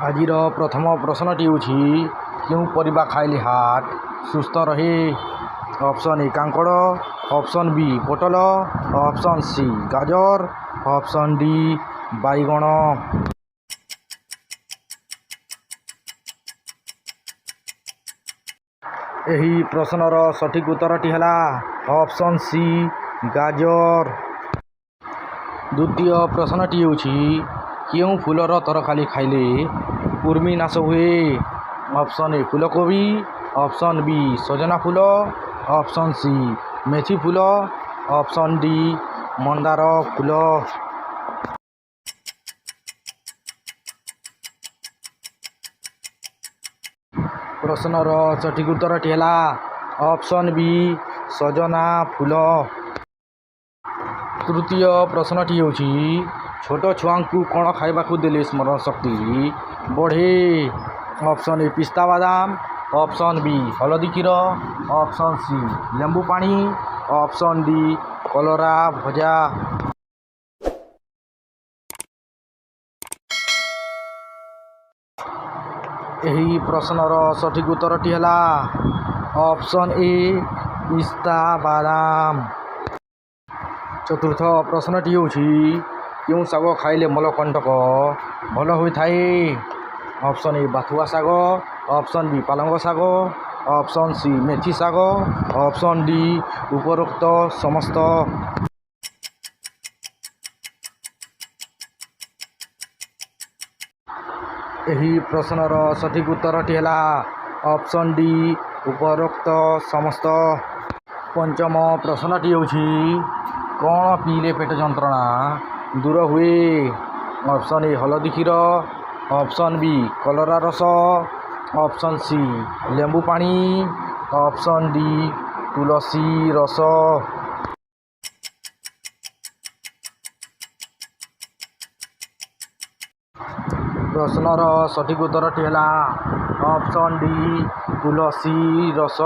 ଆଜିର ପ୍ରଥମ ପ୍ରଶ୍ନଟି ହେଉଛି କେଉଁ ପରିବା ଖାଇଲେ ହାର୍ଟ ସୁସ୍ଥ ରହେ? ଅପସନ୍ ଏ କାଙ୍କଡ଼, ଅପସନ୍ ବି ପୋଟଳ, ଅପସନ୍ ସି ଗାଜର, ଅପସନ୍ ଡି ବାଇଗଣ। ଏହି ପ୍ରଶ୍ନର ସଠିକ୍ ଉତ୍ତରଟି ହେଲା ଅପସନ୍ ସି ଗାଜର। ଦ୍ୱିତୀୟ ପ୍ରଶ୍ନଟି ହେଉଛି କେଉଁ ଫୁଲର ତରକାରୀ ଖାଇଲେ କୃମି ନାଶ ହୁଏ? ଅପସନ୍ ଏ ଫୁଲକୋବି, ଅପସନ୍ ବି ସଜନା ଫୁଲ, ଅପସନ୍ ସି ମେଥି ଫୁଲ, ଅପସନ୍ ଡି ମନ୍ଦାର ଫୁଲ। ପ୍ରଶ୍ନର ସଠିକ୍ ଉତ୍ତରଟି ହେଲା ଅପସନ୍ ବି ସଜନା ଫୁଲ। ତୃତୀୟ ପ୍ରଶ୍ନଟି ହେଉଛି ଛୋଟ ଛୁଆଙ୍କୁ କ'ଣ ଖାଇବାକୁ ଦେଲେ ସ୍ମରଣ ଶକ୍ତି ବଢ଼େ? ଅପସନ୍ ଏ ପିସ୍ତା ବାଦାମ, ଅପସନ୍ ବି ହଳଦୀ କ୍ଷୀର, ଅପସନ୍ ସି ଲେମ୍ବୁ ପାଣି, ଅପସନ୍ ଡି କଲରା ଭଜା। ଏହି ପ୍ରଶ୍ନର ସଠିକ୍ ଉତ୍ତରଟି ହେଲା ଅପସନ୍ ଏ ପିସ୍ତା ବାଦାମ। ଚତୁର୍ଥ ପ୍ରଶ୍ନଟି ହେଉଛି କେଉଁ ଶାଗ ଖାଇଲେ ମଳକଣ୍ଟକ ଭଲ ହୋଇଥାଏ? ଅପସନ୍ ଏ ବାଥୁଆ ଶାଗ, ଅପସନ୍ ବି ପାଲଙ୍ଗ ଶାଗ, ଅପସନ୍ ସି ମେଥି ଶାଗ, ଅପସନ୍ ଡି ଉପରୋକ୍ତ ସମସ୍ତ। ଏହି ପ୍ରଶ୍ନର ସଠିକ୍ ଉତ୍ତରଟି ହେଲା ଅପସନ୍ ଡି ଉପରୋକ୍ତ ସମସ୍ତ। ପଞ୍ଚମ ପ୍ରଶ୍ନଟି ହେଉଛି କ'ଣ ପିଇଲେ ପେଟ ଯନ୍ତ୍ରଣା ଦୂର ହୁଏ? ଅପସନ୍ ଏ ହଳଦୀ କ୍ଷୀର, ଅପସନ୍ ବି କଲରା ରସ, ଅପସନ୍ ସି ଲେମ୍ବୁ ପାଣି, ଅପସନ୍ ଡି ତୁଳସୀ ରସ। ପ୍ରଶ୍ନର ସଠିକ୍ ଉତ୍ତରଟି ହେଲା ଅପସନ୍ ଡି ତୁଳସୀ ରସ।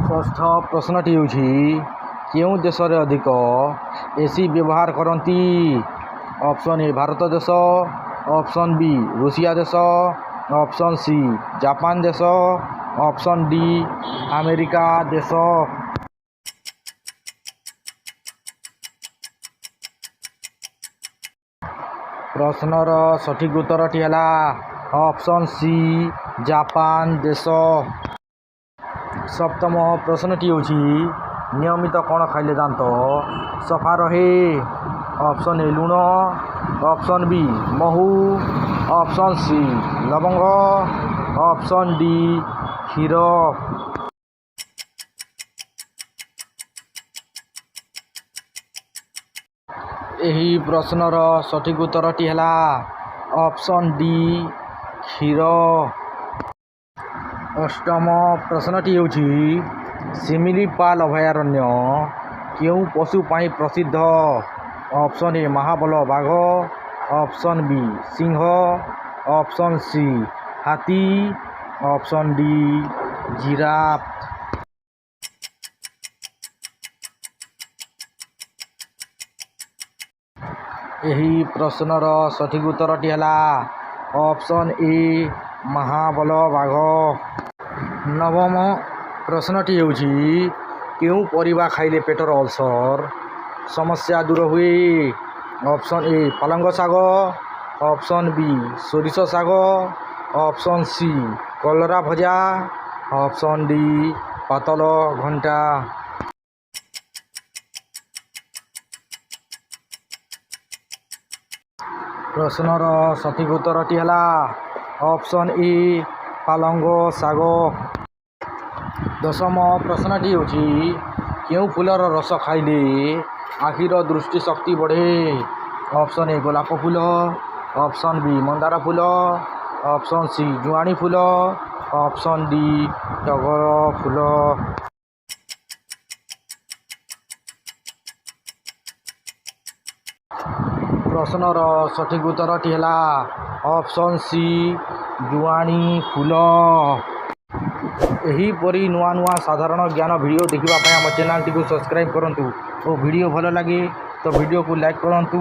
ଷଷ୍ଠ ପ୍ରଶ୍ନଟି ହେଉଛି କେଉଁ ଦେଶରେ ଅଧିକ ଏସି ବ୍ୟବହାର କରନ୍ତି? ଅପସନ୍ ଏ ଭାରତ ଦେଶ, ଅପସନ୍ ବି ରୁଷିଆ ଦେଶ, ଅପସନ୍ ସି ଜାପାନ ଦେଶ, ଅପସନ୍ ଡି ଆମେରିକା ଦେଶ। ପ୍ରଶ୍ନର ସଠିକ୍ ଉତ୍ତରଟି ହେଲା ଅପସନ୍ ସି ଜାପାନ ଦେଶ। ସପ୍ତମ ପ୍ରଶ୍ନଟି ହେଉଛି ନିୟମିତ କ'ଣ ଖାଇଲେ ଦାନ୍ତ ସଫା ରହେ? ଅପସନ୍ ଏ ଲୁଣ, ଅପସନ୍ ବି ମହୁ, ଅପସନ୍ ସି ଲବଙ୍ଗ, ଅପସନ୍ ଡି କ୍ଷୀର। ଏହି ପ୍ରଶ୍ନର ସଠିକ୍ ଉତ୍ତରଟି ହେଲା ଅପସନ୍ ଡି କ୍ଷୀର। ଅଷ୍ଟମ ପ୍ରଶ୍ନଟି ହେଉଛି ଶିମିଳିପାଳ ଅଭୟାରଣ୍ୟ କେଉଁ ପଶୁ ପାଇଁ ପ୍ରସିଦ୍ଧ? ଅପସନ୍ ଏ ମହାବଳ ବାଘ, ଅପସନ୍ ବି ସିଂହ, ଅପସନ୍ ସି ହାତୀ, ଅପସନ୍ ଡି ଜିରାଫ। ଏହି ପ୍ରଶ୍ନର ସଠିକ୍ ଉତ୍ତରଟି ହେଲା ଅପସନ୍ ଏ ମହାବଳ ବାଘ। ନବମ ପ୍ରଶ୍ନଟି ହେଉଛି କେଉଁ ପରିବା ଖାଇଲେ ପେଟର ଅଲସର ସମସ୍ୟା ଦୂର ହୁଏ? ଅପସନ୍ ଏ ପାଲଙ୍ଗ ଶାଗ, ଅପସନ୍ ବି ସୋରିଷ ଶାଗ, ଅପସନ୍ ସି କଲରା ଭଜା, ଅପସନ୍ ଡି ପାତଲ ଘଣ୍ଟା। ପ୍ରଶ୍ନର ସଠିକ୍ ଉତ୍ତରଟି ହେଲା ଅପସନ୍ ଏ ପାଲଙ୍ଗ ଶାଗ। ଦଶମ ପ୍ରଶ୍ନଟି ହେଉଛି କେଉଁ ଫୁଲର ରସ ଖାଇଲେ ଆଖିର ଦୃଷ୍ଟିଶକ୍ତି ବଢ଼େ? ଅପସନ୍ ଏ ଗୋଲାପ ଫୁଲ, ଅପସନ୍ ବି ମନ୍ଦାର ଫୁଲ, ଅପସନ୍ ସି ଜୁଆଣି ଫୁଲ, ଅପସନ୍ ଡି ଟଗର ଫୁଲ। ପ୍ରଶ୍ନର ସଠିକ୍ ଉତ୍ତରଟି ହେଲା ଅପସନ୍ ସି ଜୁଆଣି ଫୁଲ। ଏହିପରି ନୂଆ ନୂଆ ସାଧାରଣ ଜ୍ଞାନ ଭିଡ଼ିଓ ଦେଖିବା ପାଇଁ ଆମ ଚ୍ୟାନେଲଟିକୁ ସବସ୍କ୍ରାଇବ୍ କରନ୍ତୁ ଓ ଭିଡ଼ିଓ ଭଲ ଲାଗେ ତ ଭିଡ଼ିଓକୁ ଲାଇକ୍ କରନ୍ତୁ।